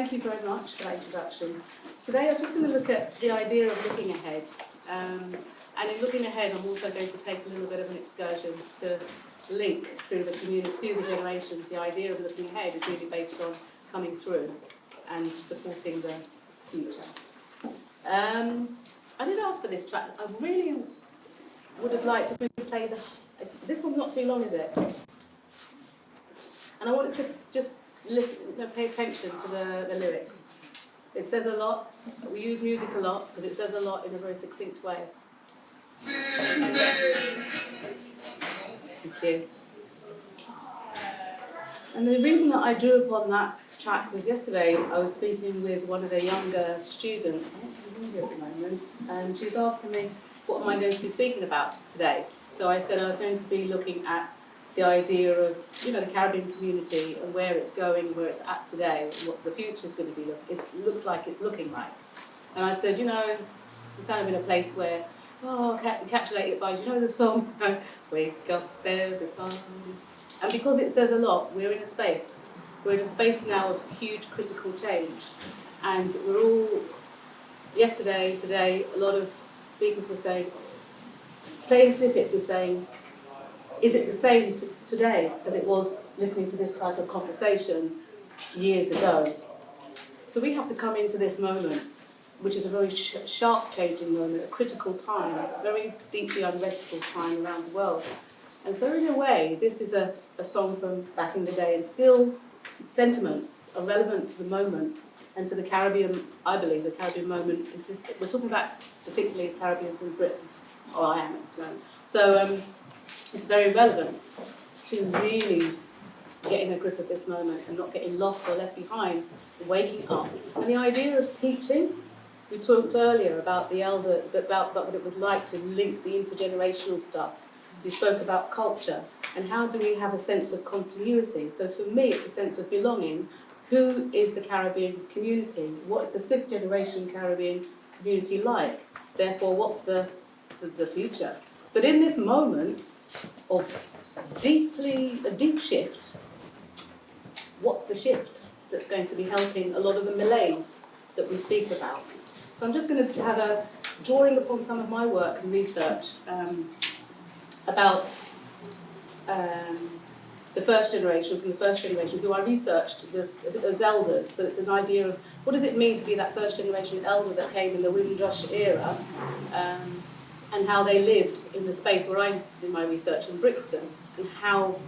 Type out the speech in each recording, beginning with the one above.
Thank you very much for that introduction. Today I'm just going to look at the idea of looking ahead. And in looking ahead, I'm also going to take a little bit of an excursion to link through the community, through the generations. The idea of looking ahead is really based on coming through and supporting the future. I did ask for this track. I really would have liked to play this one's not too long, is it? And I want us to just listen, pay attention to the lyrics. It says a lot. We use music a lot because it says a lot in a very succinct way. Thank you. And the reason that I drew upon that track was yesterday I was speaking with one of the younger students, I don't remember at the moment, and she was asking me what am I going to be speaking about today. So I said I was going to be looking at the idea of, the Caribbean community and where it's going, where it's at today, and what the future is going to be looks like it's looking like. And I said, we're kind of in a place where, encapsulate it by, the song, Wake Up Everybody. And because it says a lot, we're in a space. We're in a space now of huge critical change. And we're all, yesterday, today, a lot of speakers were saying, Clay Snippets is saying, is it the same today as it was listening to this type of conversation years ago? So we have to come into this moment, which is a very sharp changing moment, a critical time, a very deeply unrestful time around the world. And so in a way, this is a song from back in the day, and still sentiments are relevant to the moment and to the Caribbean, I believe, the Caribbean moment. We're talking about particularly the Caribbean from Britain, or I am at this moment. So it's very relevant to really getting a grip of this moment and not getting lost or left behind, waking up. And the idea of teaching, we talked earlier about about what it was like to link the intergenerational stuff. We spoke about culture and how do we have a sense of continuity. So for me, it's a sense of belonging. Who is the Caribbean community? What is the fifth generation Caribbean community like? Therefore, what's the future? But in this moment of a deep shift, what's the shift that's going to be helping a lot of the malaise that we speak about? So I'm just going to have a drawing upon some of my work and research about the first generation, who I researched as elders. So it's an idea of what does it mean to be that first generation elder that came in the Windrush era, and how they lived in the space where I did my research in Brixton, and how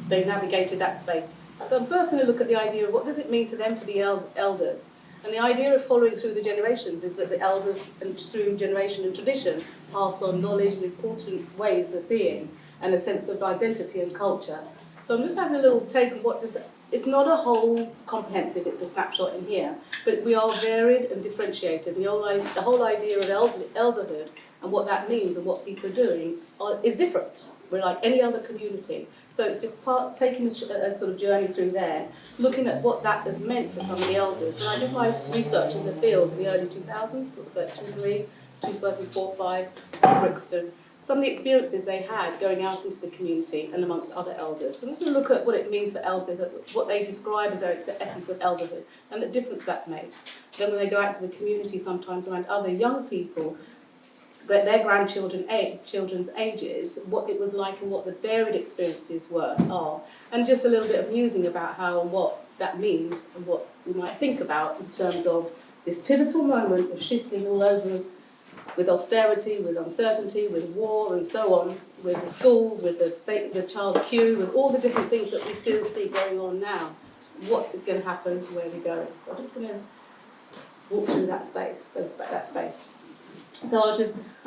they navigated that space. So I'm first going to look at the idea of what does it mean to them to be elders. And the idea of following through the generations is that the elders, and through generation and tradition, pass on knowledge and important ways of being, and a sense of identity and culture. So I'm just having a little take of what does it's not a whole comprehensive, it's a snapshot in here, but we are varied and differentiated. The whole idea of elderhood and what that means and what people are doing is different. We're like any other community. So it's just taking a sort of journey through there, looking at what that has meant for some of the elders. And I did my research in the field in the early 2000s, sort of at 2003, 2004, 2005, in Brixton. Some of the experiences they had going out into the community and amongst other elders. So I'm just going to look at what it means for elders, what they describe as their essence of elderhood, and the difference that makes. Then when they go out to the community sometimes around other young people, their children's ages, what it was like and what the varied experiences are. And just a little bit of musing about how and what that means and what we might think about in terms of this pivotal moment of shifting all over with austerity, with uncertainty, with war and so on, with the schools, with the child queue, with all the different things that we still see going on now. What is going to happen, where we're going. So I'm just going to walk through that space, So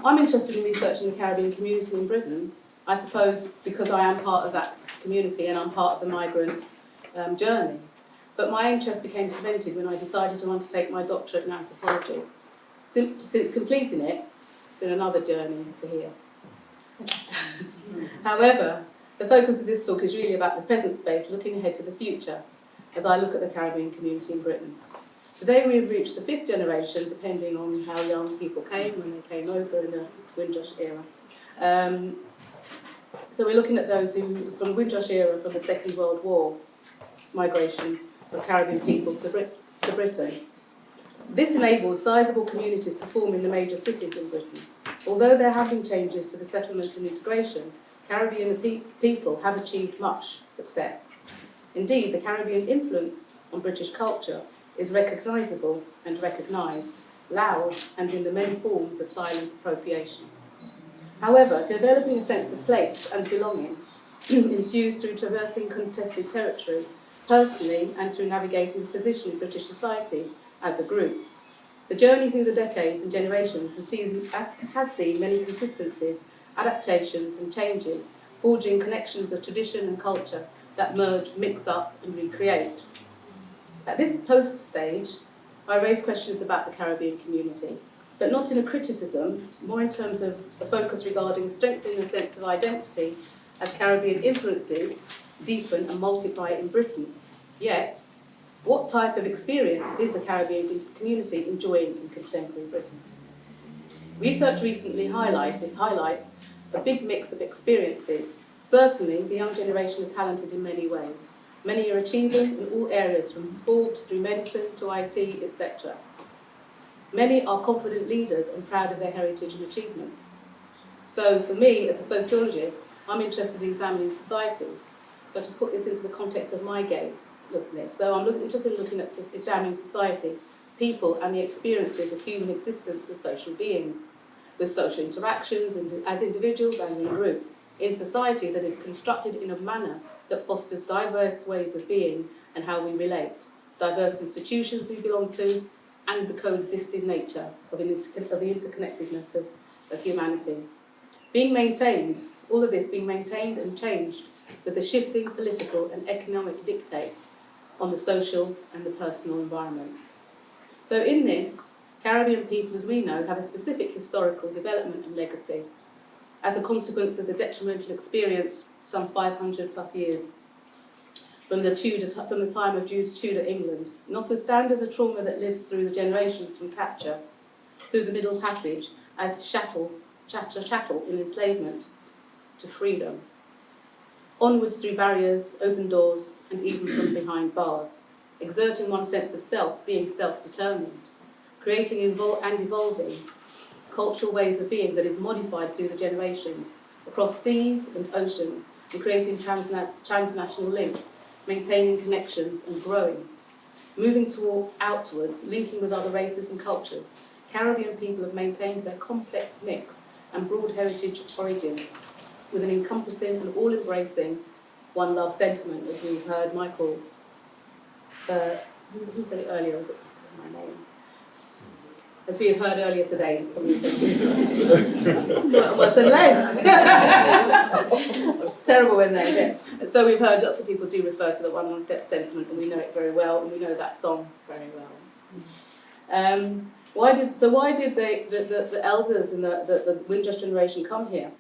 I'm interested in researching the Caribbean community in Britain, I suppose because I am part of that community and I'm part of the migrants' journey. But my interest became cemented when I decided to undertake my doctorate in anthropology. Since completing it, it's been another journey to here. However, the focus of this talk is really about the present space, looking ahead to the future, as I look at the Caribbean community in Britain. Today we've reached the fifth generation, depending on how young people came when they came over in the Windrush era. So we're looking at those who, from the Windrush era, from the Second World War, migration of Caribbean people to Britain. to Britain. This enables sizable communities to form in the major cities in Britain. Although there have been changes to the settlement and integration, Caribbean people have achieved much success. Indeed, the Caribbean influence on British culture is recognisable and recognised, loud, and in the many forms of silent appropriation. However, developing a sense of place and belonging ensues through traversing contested territory, personally and through navigating the position in British society as a group. The journey through the decades and generations has seen many consistencies, adaptations and changes, forging connections of tradition and culture that merge, mix up and recreate. At this post stage, I raise questions about the Caribbean community, but not in a criticism, more in terms of a focus regarding strengthening a sense of identity as Caribbean influences deepen and multiply in Britain. Yet, what type of experience is the Caribbean community enjoying in contemporary Britain? Research recently highlights a big mix of experiences. Certainly, the young generation are talented in many ways. Many are achieving in all areas, from sport through medicine to IT, etc. Many are confident leaders and proud of their heritage and achievements. So for me, as a sociologist, I'm interested in examining society. So I just put this into the context of my gaze, look at this. So I'm interested in looking at examining society, people and the experiences of human existence as social beings, with social interactions as individuals and in groups, in society that is constructed in a manner that fosters diverse ways of being and how we relate, diverse institutions we belong to, and the coexisting nature of the interconnectedness of humanity. Being maintained, all of this being maintained and changed with the shifting political and economic dictates on the social and the personal environment. So in this, Caribbean people, as we know, have a specific historical development and legacy as a consequence of the detrimental experience some 500 plus years from the time of Tudor England, notwithstanding the trauma that lives through the generations from capture, through the Middle Passage as chattel in enslavement to freedom, onwards through barriers, open doors, and even from behind bars, exerting one's sense of self, being self-determined, creating and evolving cultural ways of being that is modified through the generations, across seas and oceans, and creating transnational links, maintaining connections and growing. Moving outwards, linking with other races and cultures, Caribbean people have maintained their complex mix and broad heritage origins with an encompassing and all-embracing one love sentiment, as we've heard Michael, who said it earlier, was it my names? As we have heard earlier today, somebody said worse than less. Terrible when they did. So we've heard lots of people do refer to the one sentiment, and we know it very well, and we know that song very well. Why did the elders in the Windrush generation come here?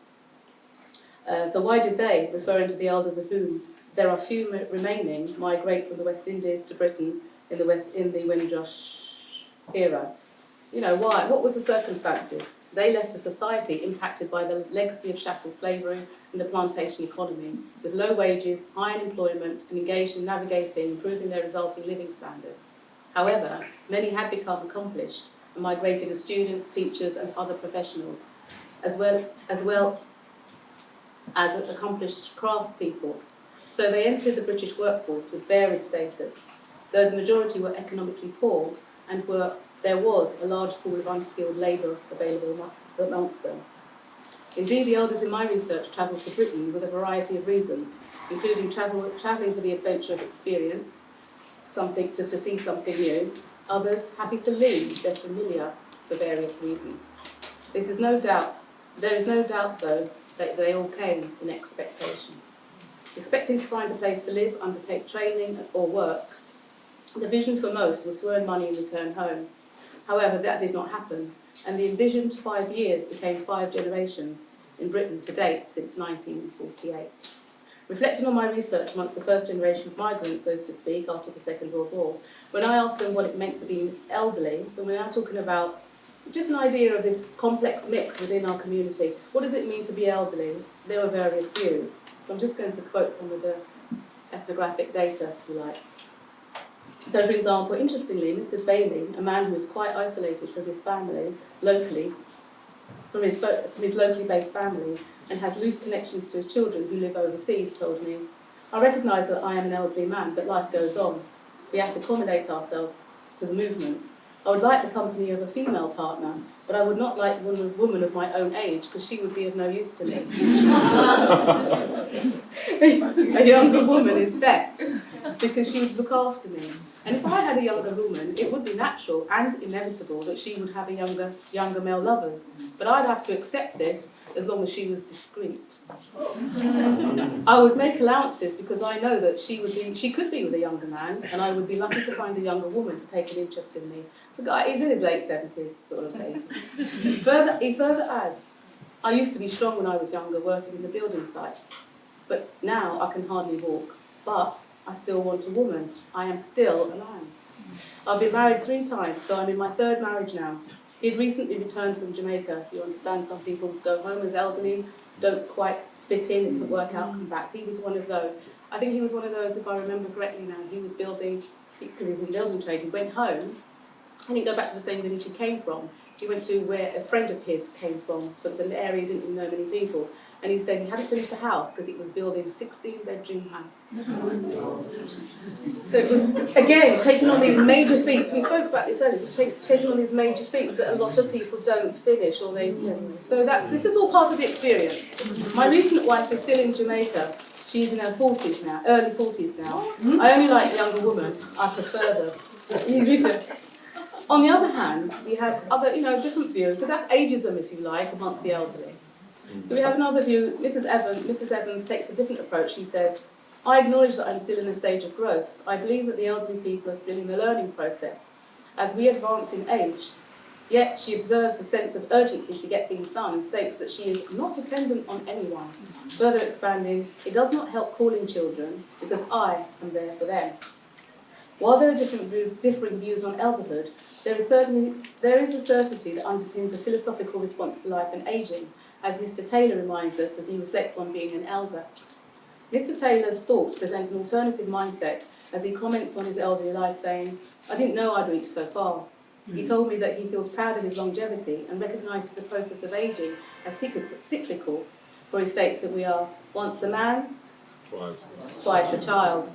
So why did they, referring to the elders of whom there are few remaining, migrate from the West Indies to Britain in the Windrush era? You know, why? What was the circumstances? They left a society impacted by the legacy of chattel slavery and the plantation economy, with low wages, high unemployment, and engaged in navigating, improving their resulting living standards. However, many had become accomplished and migrated as students, teachers, and other professionals, as well as accomplished craftspeople. So they entered the British workforce with varied status, though the majority were economically poor and there was a large pool of unskilled labour available amongst them. Indeed, the elders in my research travelled to Britain with a variety of reasons, including travelling for the adventure of experience, to see something new, others happy to leave their familiar for various reasons. There is no doubt, though, that they all came in expectation. Expecting to find a place to live, undertake training or work, the vision for most was to earn money and return home. However, that did not happen, and the envisioned 5 years became 5 generations in Britain to date since 1948. Reflecting on my research amongst the first generation of migrants, so to speak, after the Second World War, when I asked them what it meant to be elderly, so we're now talking about just an idea of this complex mix within our community. What does it mean to be elderly? There were various views. So I'm just going to quote some of the ethnographic data, if you like. So, for example, interestingly, Mr. Bailey, a man who is quite isolated from his family locally, from his locally based family, and has loose connections to his children who live overseas, told me, "I recognise that I am an elderly man, but life goes on. We have to accommodate ourselves to the movements. I would like the company of a female partner, but I would not like one woman of my own age, because she would be of no use to me. A younger woman is best, because she would look after me. And if I had a younger woman, it would be natural and inevitable that she would have a younger male lovers. But I'd have to accept this as long as she was discreet. I would make allowances because I know that she could be with a younger man, and I would be lucky to find a younger woman to take an interest in me." So he's in his late 70s, sort of age. He further adds, "I used to be strong when I was younger, working in the building sites. But now I can hardly walk. But I still want a woman. I am still a man. I've been married 3 times, so I'm in my 3rd marriage now. He'd recently returned from Jamaica. You understand, some people go home as elderly, don't quite fit in, it doesn't work out, come back. He was one of those. I think he was one of those, if I remember correctly now, he was building, because he was in building trade, he went home. He didn't go back to the same village he came from. He went to where a friend of his came from, so it's an area he didn't know many people. And he said he hadn't finished the house because he was building a 16-bedroom house. So it was, again, taking on these major feats. We spoke about this earlier, taking on these major feats that a lot of people don't finish, or they. So this is all part of the experience. My recent wife is still in Jamaica. She's in her 40s now, early 40s now. I only like the younger woman. I prefer them. On the other hand, we have other, different views. So that's ageism, if you like, amongst the elderly. So we have another view. Mrs. Evans takes a different approach. She says, "I acknowledge that I'm still in a stage of growth. I believe that the elderly people are still in the learning process as we advance in age. Yet she observes a sense of urgency to get things done and states that she is not dependent on anyone." Further expanding, "It does not help calling children because I am there for them." While there are differing views on elderhood, there is a certainty that underpins a philosophical response to life and ageing, as Mr. Taylor reminds us as he reflects on being an elder. Mr. Taylor's thoughts present an alternative mindset as he comments on his elderly life, saying, "I didn't know I'd reached so far." He told me that he feels proud of his longevity and recognises the process of ageing as cyclical, for he states that we are once a man, twice a child.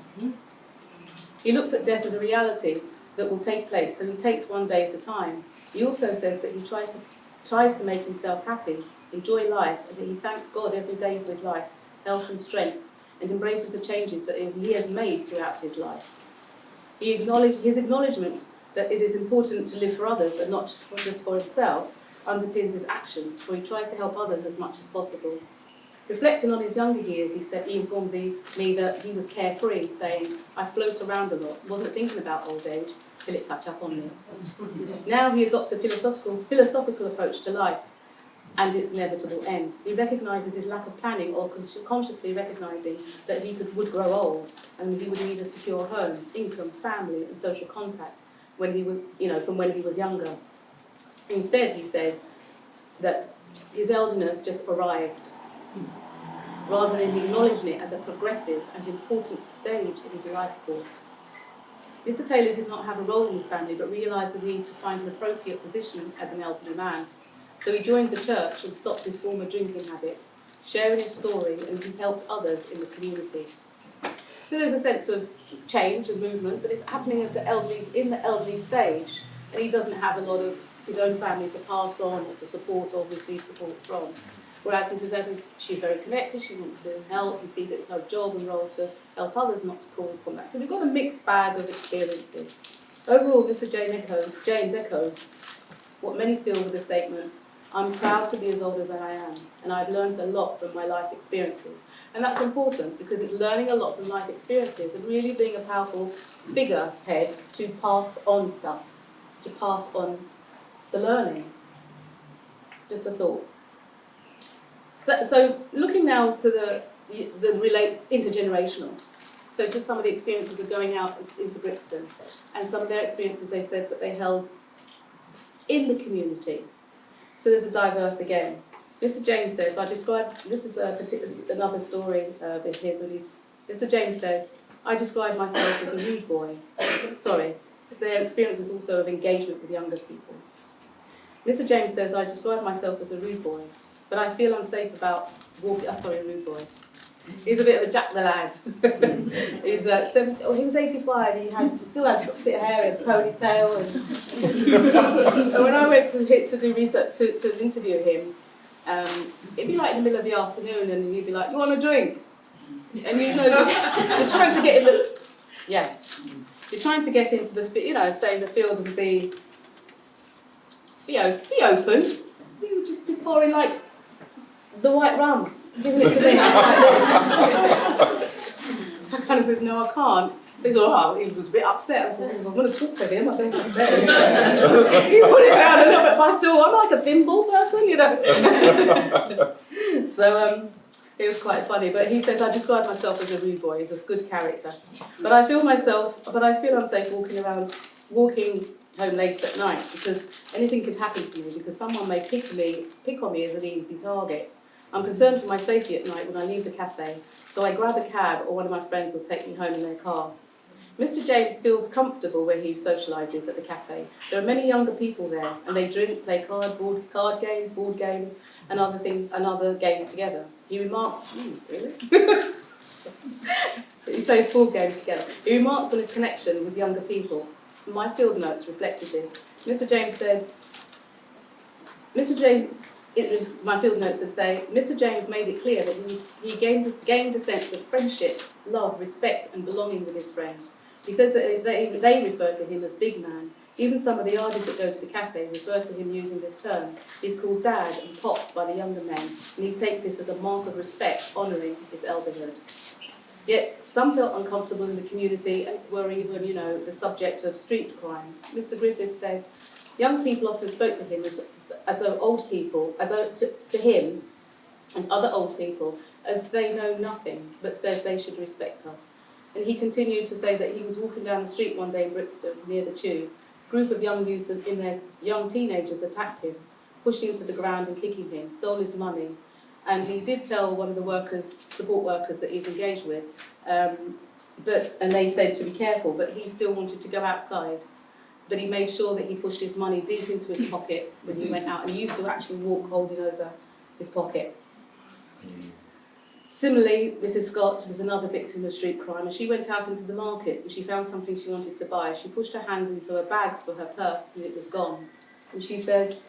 He looks at death as a reality that will take place, so he takes one day at a time. He also says that he tries to make himself happy, enjoy life, and that he thanks God every day of his life, health and strength, and embraces the changes that he has made throughout his life. His acknowledgement that it is important to live for others and not just for himself underpins his actions, for he tries to help others as much as possible. Reflecting on his younger years, he informed me that he was carefree, saying, "I float around a lot, wasn't thinking about old age till it catch up on me." Now he adopts a philosophical approach to life and its inevitable end. He recognises his lack of planning, or consciously recognising that he would grow old and he would need a secure home, income, family and social contact from when he was younger. Instead, he says that his elderness just arrived, rather than acknowledging it as a progressive and important stage in his life course. Mr. Taylor did not have a role in his family, but realised the need to find an appropriate position as an elderly man. So he joined the church and stopped his former drinking habits, sharing his story, and he helped others in the community. So there's a sense of change and movement, but it's happening as the elderly's in the elderly stage, and he doesn't have a lot of his own family to pass on or to support or receive support from. Whereas Mrs. Evans, she's very connected, she wants to help, he sees it as her job and role to help others, not to call upon that. So we've got a mixed bag of experiences. Overall, Mr. James echoes what many feel with the statement, "I'm proud to be as old as I am, and I've learned a lot from my life experiences." And that's important because it's learning a lot from life experiences and really being a powerful figurehead to pass on stuff, to pass on the learning. Just a thought. So looking now to the intergenerational. So just some of the experiences of going out into Brixton, and some of their experiences they said that they held in the community. So there's a diverse again. Mr. James says, this is another story of his. Mr. James says, I describe myself as a rude boy. Sorry, their experiences also of engagement with younger people. Mr. James says, I describe myself as a rude boy, but I feel unsafe about walking. Rude boy. He's a bit of a Jack the Lad. He's he was 85. He still had a bit of hair and ponytail. And when I went to do research to interview him, it'd be like in the middle of the afternoon, and he'd be like, "You want a drink?" And you know, you're trying to get in the you're trying to get into the stay in the field and be open. He would just be pouring like the white rum. Giving it to me. So I kind of said, no, I can't. He was a bit upset. I thought, I'm going to talk to him. I don't think so. He put it down a little bit, but still, I'm like a thimble person, So it was quite funny. But he says, I describe myself as a rude boy. He's a good character. But I feel unsafe walking home late at night because anything could happen to me because someone may pick on me as an easy target. I'm concerned for my safety at night when I leave the cafe, so I grab a cab or one of my friends will take me home in their car. Mr. James feels comfortable where he socialises at the cafe. There are many younger people there, and they drink, play card games, board games, and other games together. He remarks, really? He plays board games together. He remarks on his connection with younger people. My field notes reflected this. Mr. James said, my field notes would say, Mr. James made it clear that he gained a sense of friendship, love, respect and belonging with his friends. He says that they refer to him as big man. Even some of the Ardies that go to the cafe refer to him using this term. He's called Dad and Pops by the younger men, and he takes this as a mark of respect, honouring his elderhood. Yet some felt uncomfortable in the community and were even, the subject of street crime. Mr. Griffith says, young people often spoke to him as old people, to him and other old people, as they know nothing, but says they should respect us. And he continued to say that he was walking down the street one day in Brixton, near the Tube. A group of young youths in their young teenagers attacked him, pushed him to the ground and kicking him, stole his money. And he did tell one of the support workers that he's engaged with, and they said to be careful, but he still wanted to go outside. But he made sure that he pushed his money deep into his pocket when he went out, and he used to actually walk holding over his pocket. Similarly, Mrs. Scott was another victim of street crime, and she went out into the market and she found something she wanted to buy. She pushed her hand into her bag for her purse and it was gone. And she says,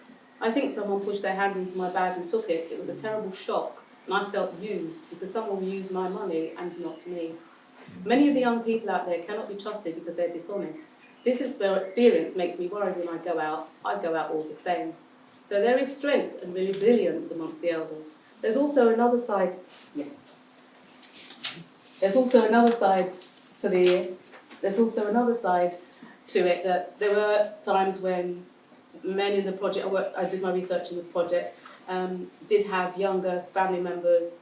I think someone pushed their hand into my bag and took it. It was a terrible shock, and I felt used because someone used my money and not me. Many of the young people out there cannot be trusted because they're dishonest. This experience makes me worried when I go out all the same. So there is strength and resilience amongst the elders. There's also another side. There's also another side to it that there were times when men in the project, I did my research in the project, did have younger family members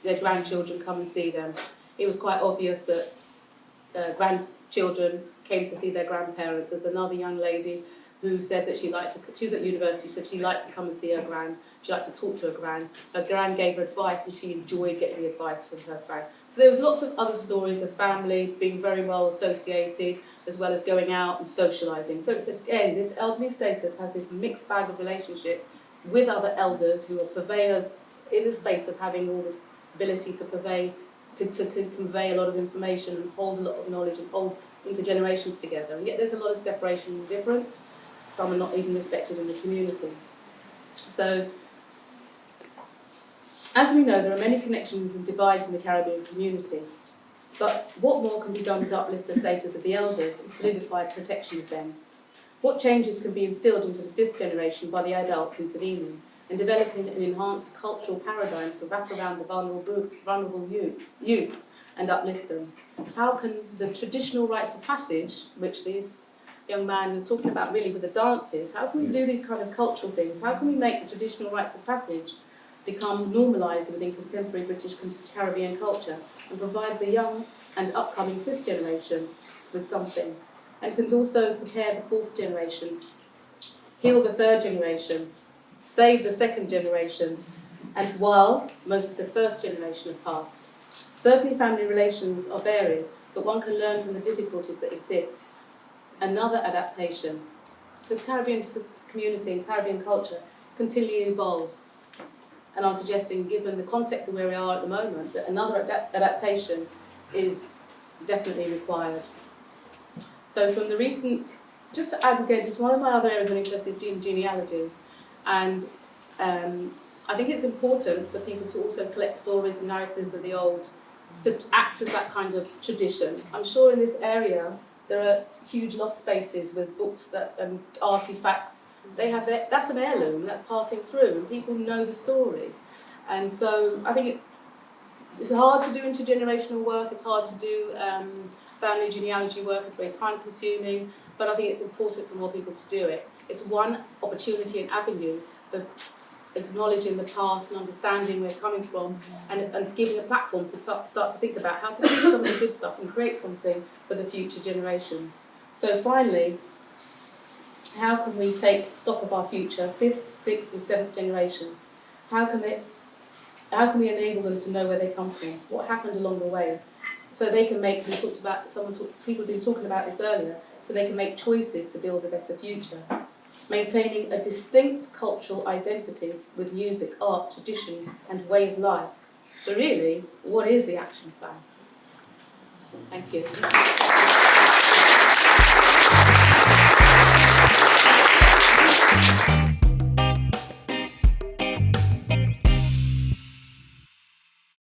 their grandchildren come and see them. It was quite obvious that grandchildren came to see their grandparents. There's another young lady who said that she was at university, said she liked to come and see her gran. She liked to talk to her gran. Her gran gave her advice and she enjoyed getting the advice from her gran. So there was lots of other stories of family being very well associated, as well as going out and socialising. So it's again, this elderly status has this mixed bag of relationship with other elders who are purveyors in the space of having all this ability to convey a lot of information and hold a lot of knowledge and hold intergenerations together. And yet there's a lot of separation and difference. Some are not even respected in the community. So, as we know, there are many connections and divides in the Caribbean community. But what more can be done to uplift the status of the elders and solidify protection of them? What changes can be instilled into the fifth generation by the adults intervening and developing an enhanced cultural paradigm to wrap around the vulnerable youth and uplift them? How can the traditional rites of passage, which this young man was talking about really with the dances, how can we do these kind of cultural things? How can we make the traditional rites of passage become normalised within contemporary British Caribbean culture and provide the young and upcoming fifth generation with something? And can also prepare the fourth generation, heal the third generation, save the second generation, and while most of the first generation have passed. Certainly family relations are varied, but one can learn from the difficulties that exist. Another adaptation. The Caribbean community and Caribbean culture continually evolves. And I'm suggesting, given the context of where we are at the moment, that another adaptation is definitely required. So from the recent, just to add again, just one of my other areas of interest is genealogy. And I think it's important for people to also collect stories and narratives of the old, to act as that kind of tradition. I'm sure in this area there are huge lost spaces with books that artifacts. They have that's an heirloom that's passing through, and people know the stories. And so I think it's hard to do intergenerational work. It's hard to do family genealogy work. It's very time-consuming, but I think it's important for more people to do it. It's one opportunity and avenue of acknowledging the past and understanding where it's coming from, and giving a platform to start to think about how to keep some of the good stuff and create something for the future generations. So finally, how can we take stock of our future, 5th, 6th and 7th generation? How can we enable them to know where they come from? What happened along the way? So they can make, people have been talking about this earlier, so they can make choices to build a better future. Maintaining a distinct cultural identity with music, art, tradition and way of life. So really, what is the action plan? Thank you.